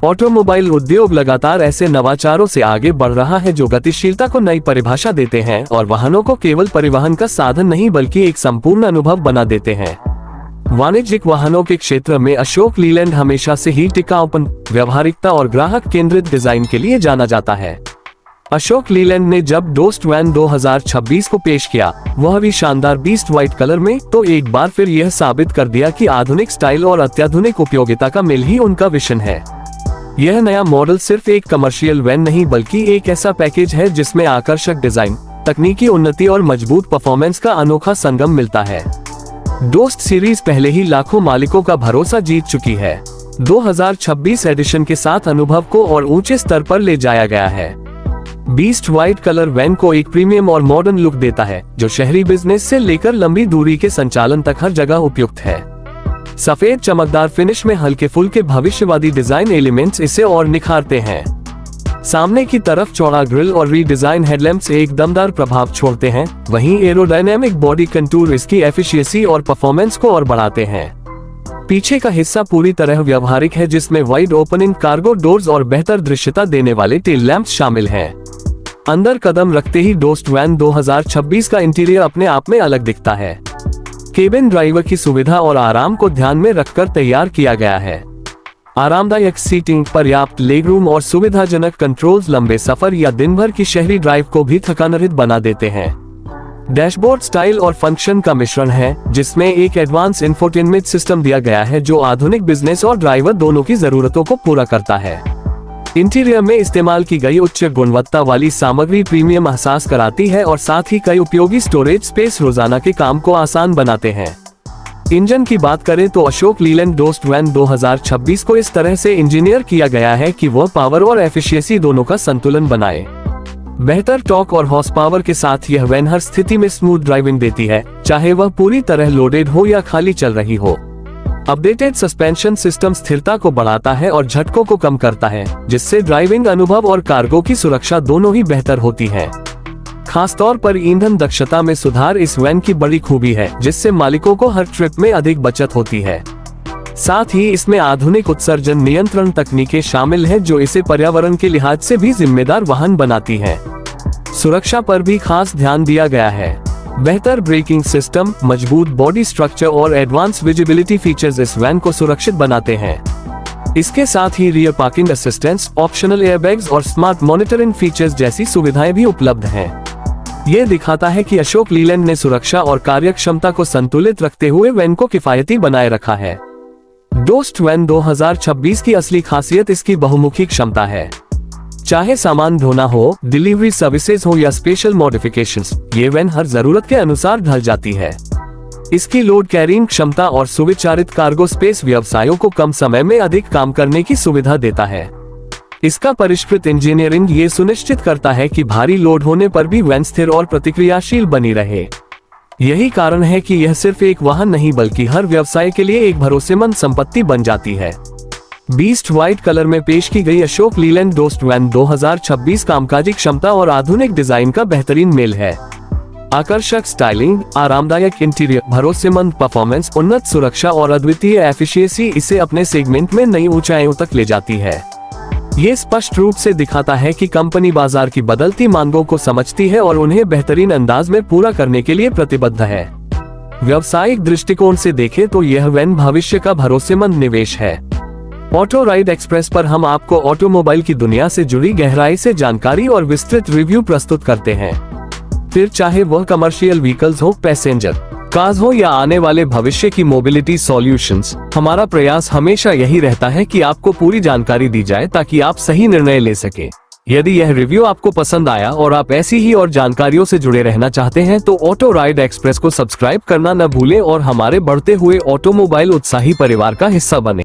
Automobile उद्योग लगातार ऐसे नवाचारों से आगे बढ़ रहा है जो गतिशीलता को नई परिभाषा देते हैं और वाहनों को केवल परिवहन का साधन नहीं बल्कि एक संपूर्ण अनुभव बना देते हैं। वाणिज्यिक वाहनों के क्षेत्र में अशोक लीलैंड हमेशा से ही टिकाऊपन, व्यावहारिकता और ग्राहक केंद्रित डिजाइन के लिए जाना जाता है। अशोक लीलैंड ने जब डोस्ट वैन 2026 को पेश किया, वह भी शानदार बीस्ट व्हाइट कलर में, तो एक बार फिर यह साबित कर दिया कि आधुनिक स्टाइल और अत्याधुनिक उपयोगिता का मेल ही उनका विजन है। यह नया मॉडल सिर्फ एक कमर्शियल वैन नहीं बल्कि एक ऐसा पैकेज है जिसमें आकर्षक डिजाइन, तकनीकी उन्नति और मजबूत परफॉर्मेंस का अनोखा संगम मिलता है। डोस्ट सीरीज पहले ही लाखों मालिकों का भरोसा जीत चुकी है। 2026 एडिशन के साथ अनुभव को और ऊंचे स्तर पर ले जाया गया है। बीस्ट व्हाइट कलर वैन को एक प्रीमियम और मॉडर्न लुक देता है जो शहरी बिजनेस से लेकर लंबी दूरी के संचालन तक हर जगह उपयुक्त है। सफेद चमकदार फिनिश में हल्के फुल्के भविष्यवादी डिजाइन एलिमेंट्स इसे और निखारते हैं। सामने की तरफ चौड़ा ग्रिल और रीडिजाइन हेडलैम्प्स एक दमदार प्रभाव छोड़ते हैं, वहीं एरोडायनेमिक बॉडी कंटूर इसकी एफिशिएंसी और परफॉर्मेंस को और बढ़ाते हैं। पीछे का हिस्सा पूरी तरह व्यवहारिक है जिसमें वाइड ओपनिंग कार्गो डोर्स और बेहतर दृश्यता देने वाले टेल लैंप्स शामिल हैं। अंदर कदम रखते ही डोस्ट वैन 2026 का इंटीरियर अपने आप में अलग दिखता है। केबिन ड्राइवर की सुविधा और आराम को ध्यान में रखकर तैयार किया गया है। आरामदायक सीटिंग, पर्याप्त लेगरूम और सुविधाजनक कंट्रोल्स लंबे सफर या दिन भर की शहरी ड्राइव को भी थकानरहित बना देते हैं। डैशबोर्ड स्टाइल और फंक्शन का मिश्रण है जिसमें एक एडवांस इंफोटेनमेंट सिस्टम दिया गया है जो आधुनिक बिजनेस और ड्राइवर दोनों की जरूरतों को पूरा करता है। इंटीरियर में इस्तेमाल की गई उच्च गुणवत्ता वाली सामग्री प्रीमियम एहसास कराती है और साथ ही कई उपयोगी स्टोरेज स्पेस रोजाना के काम को आसान बनाते हैं। इंजन की बात करें तो अशोक लीलैंड डोस्ट वैन 2026 को इस तरह से इंजीनियर किया गया है कि वह पावर और एफिशिएंसी दोनों का संतुलन बनाए। बेहतर टॉर्क और हॉर्स पावर के साथ यह वैन हर स्थिति में स्मूथ ड्राइविंग देती है, चाहे वह पूरी तरह लोडेड हो या खाली चल रही हो। अपडेटेड सस्पेंशन सिस्टम स्थिरता को बढ़ाता है और झटकों को कम करता है, जिससे ड्राइविंग अनुभव और कार्गो की सुरक्षा दोनों ही बेहतर होती है। खासतौर पर ईंधन दक्षता में सुधार इस वैन की बड़ी खूबी है, जिससे मालिकों को हर ट्रिप में अधिक बचत होती है। साथ ही इसमें आधुनिक उत्सर्जन नियंत्रण तकनीकें शामिल हैं जो इसे पर्यावरण के लिहाज से भी जिम्मेदार वाहन बनाती हैं। सुरक्षा पर भी खास ध्यान दिया गया है। बेहतर ब्रेकिंग सिस्टम, मजबूत बॉडी स्ट्रक्चर और एडवांस विजिबिलिटी फीचर्स इस वैन को सुरक्षित बनाते हैं। इसके साथ ही rear parking assistance, optional airbags और स्मार्ट मॉनिटरिंग फीचर्स जैसी सुविधाएं भी उपलब्ध हैं। ये दिखाता है कि अशोक लीलैंड ने सुरक्षा और कार्यक्षमता को संतुलित रखते हुए वैन को किफायती बनाए रखा है। डोस्ट वैन 2026 की असली खासियत इसकी बहुमुखी क्षमता है। चाहे सामान ढोना हो, डिलीवरी सर्विसेज हो या स्पेशल मॉडिफिकेशंस, ये वैन हर जरूरत के अनुसार ढल जाती है। इसकी लोड कैरिंग क्षमता और सुविचारित कार्गो स्पेस व्यवसायों को कम समय में अधिक काम करने की सुविधा देता है। इसका परिष्कृत इंजीनियरिंग ये सुनिश्चित करता है कि भारी लोड होने पर भी वैन स्थिर और प्रतिक्रियाशील बनी रहे। यही कारण है कि यह सिर्फ एक वाहन नहीं बल्कि हर व्यवसाय के लिए एक भरोसेमंद संपत्ति बन जाती है। बीस्ट व्हाइट कलर में पेश की गई अशोक लीलैंड डोस्ट वैन 2026 कामकाजी क्षमता और आधुनिक डिजाइन का बेहतरीन मेल है। आकर्षक स्टाइलिंग, आरामदायक इंटीरियर, भरोसेमंद परफॉर्मेंस, उन्नत सुरक्षा और अद्वितीय एफिशिएंसी इसे अपने सेगमेंट में नई ऊंचाइयों तक ले जाती है। ये स्पष्ट रूप से दिखाता है कि कंपनी बाजार की बदलती मांगों को समझती है और उन्हें बेहतरीन अंदाज में पूरा करने के लिए प्रतिबद्ध है। व्यावसायिक दृष्टिकोण से देखें तो यह वैन भविष्य का भरोसेमंद निवेश है। ऑटो राइड एक्सप्रेस पर हम आपको ऑटोमोबाइल की दुनिया से जुड़ी गहराई से जानकारी और विस्तृत रिव्यू प्रस्तुत करते हैं। फिर चाहे वह कमर्शियल व्हीकल्स हो, पैसेंजर कार्स हो या आने वाले भविष्य की मोबिलिटी सॉल्यूशंस, हमारा प्रयास हमेशा यही रहता है कि आपको पूरी जानकारी दी जाए ताकि आप सही निर्णय ले सके। यदि यह रिव्यू आपको पसंद आया और आप ऐसी ही और जानकारियों से जुड़े रहना चाहते हैं तो ऑटो राइड एक्सप्रेस को सब्सक्राइब करना न भूलें और हमारे बढ़ते हुए ऑटोमोबाइल उत्साही परिवार का हिस्सा बने।